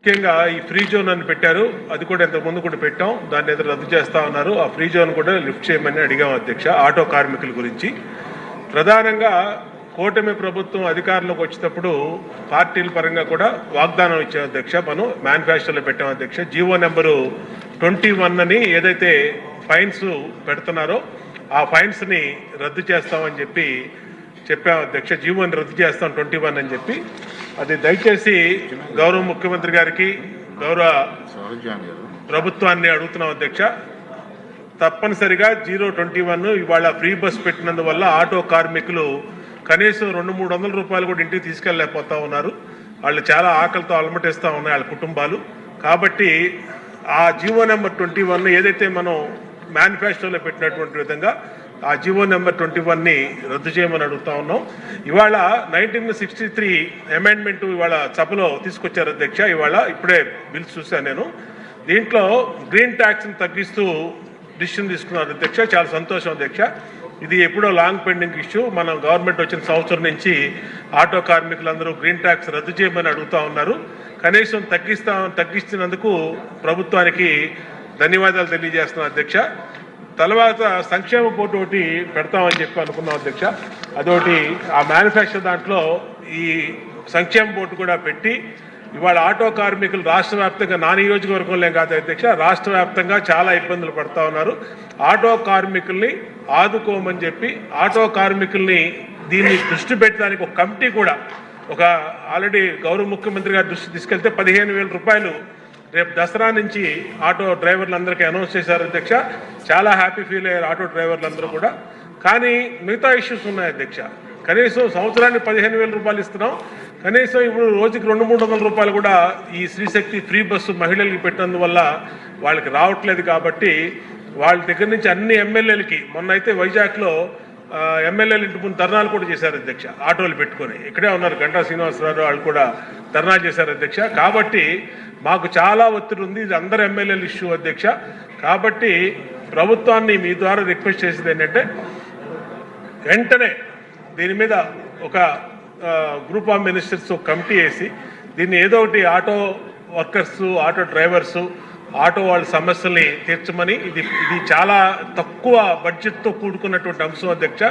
ముఖ్యంగా ఈ free zone అని పెట్టారు. అది కూడా ఇంతకుముందు కూడా పెట్టాం. దాన్ని ఏదో రద్దు చేస్తా ఉన్నారు. ఆ ఫ్రీ జోన్ కూడా లిఫ్ట్ చేయమని అడిగాం అధ్యక్ష. ఆటో కార్మికుల గురించి ప్రధానంగా కూటమి ప్రభుత్వం అధికారంలోకి వచ్చేటప్పుడు పార్టీల పరంగా కూడా వాగ్దానం ఇచ్చాం అధ్యక్ష. మనం మేనిఫెస్టోలో పెట్టాం అధ్యక్ష. జీవో నెంబరు 21 అని ఏదైతే ఫైన్స్ పెడుతున్నారో ఆ ఫైన్స్ని రద్దు చేస్తామని చెప్పాం అధ్యక్ష. జీవోని రద్దు చేస్తాం 21 అని చెప్పి. అది దయచేసి గౌరవ ముఖ్యమంత్రి గారికి గౌరవ ప్రభుత్వాన్ని అడుగుతున్నాం అధ్యక్ష. తప్పనిసరిగా 021 ఇవాళ ఫ్రీ బస్ పెట్టినందువల్ల ఆటో కార్మికులు కనీసం 200-300 రూపాయలు కూడా ఇంటికి తీసుకెళ్ళలేకపోతా ఉన్నారు. వాళ్ళు చాలా ఆకలితో అలమటిస్తూ ఉన్నాయి వాళ్ళ కుటుంబాలు. కాబట్టి ఆ జీవో నెంబర్ 21 ఏదైతే మనం మేనిఫెస్టోలో పెట్టినటువంటి విధంగా ఆ జీవో నెంబర్ 21ని రద్దు చేయమని అడుగుతా ఉన్నాం. ఇవాళ 1963 అమెండ్మెంట్ ఇవాళ సభలో తీసుకొచ్చారు అధ్యక్ష. ఇప్పుడే బిల్స్ చూశాను నేను. దీంట్లో గ్రీన్ ట్యాక్స్ని తగ్గిస్తూ డిసిషన్ తీసుకున్నారు అధ్యక్ష. చాలా సంతోషం అధ్యక్ష. ఇది ఎప్పుడో లాంగ్ పెండింగ్ ఇష్యూ. మన గవర్నమెంట్ వచ్చిన సంవత్సరం నుంచి ఆటో కార్మికులందరూ గ్రీన్ ట్యాక్స్ రద్దు చేయమని అడుగుతా ఉన్నారు. కనీసం తగ్గిస్తున్నందుకు ప్రభుత్వానికి ధన్యవాదాలు తెలియజేస్తున్నాం అధ్యక్ష. తర్వాత సంక్షేమ బోర్డు ఒకటి పెడతామని చెప్పి అనుకున్నాం అధ్యక్ష. అదొకటి ఆ మేనిఫెస్టో దాంట్లో ఈ సంక్షేమ బోర్డు కూడా పెట్టి ఇవాళ ఆటో కార్మికులు రాష్ట్ర వ్యాప్తంగా నా నియోజకవర్గంలో కాదు అధ్యక్ష, రాష్ట్ర వ్యాప్తంగా చాలా ఇబ్బందులు పడుతూ ఉన్నారు. ఆటో కార్మికుల్ని ఆదుకోమని చెప్పి ఆటో కార్మికుల్ని దీన్ని దృష్టి పెట్టడానికి ఒక కమిటీ కూడా ఆల్రెడీ గౌరవ ముఖ్యమంత్రి గారి దృష్టి తీసుకెళ్తే 15,000 రూపాయలు రేపు దసరా నుంచి ఆటో డ్రైవర్లందరికీ అనౌన్స్ చేశారు అధ్యక్ష. చాలా హ్యాపీ ఫీల్ అయ్యారు ఆటో డ్రైవర్లందరూ కూడా. కానీ మిగతా ఇష్యూస్ ఉన్నాయి అధ్యక్ష. కనీసం సంవత్సరానికి 15,000 రూపాయలు ఇస్తున్నాం. కనీసం ఇప్పుడు రోజుకి 200-300 రూపాయలు కూడా ఈ శ్రీశక్తి ఫ్రీ బస్సు మహిళలకి పెట్టినందువల్ల వాళ్ళకి రావట్లేదు. కాబట్టి వాళ్ళ దగ్గర నుంచి అన్ని ఎమ్మెల్యేలకి మొన్న అయితే వైజాగ్లో ఎమ్మెల్యేలు ఇంటి ముందు ధర్నాలు కూడా చేశారు అధ్యక్ష. ఆటోలు పెట్టుకొని ఇక్కడే ఉన్నారు. గంటా శ్రీనివాసరావు వాళ్ళు కూడా ధర్నా చేశారు అధ్యక్ష. కాబట్టి మాకు చాలా ఒత్తిడి ఉంది. ఇది అందరు ఎమ్మెల్యేల ఇష్యూ అధ్యక్ష. కాబట్టి ప్రభుత్వాన్ని మీ ద్వారా రిక్వెస్ట్ చేసేది ఏంటంటే వెంటనే దీని మీద ఒక గ్రూప్ ఆఫ్ మినిస్టర్స్ కమిటీ వేసి దీన్ని ఏదో ఒకటి auto workers, auto drivers, auto వాళ్ళ సమస్యల్ని తీర్చమని. ఇది చాలా తక్కువ బడ్జెట్తో కూడుకున్నటువంటి అంశం అధ్యక్ష.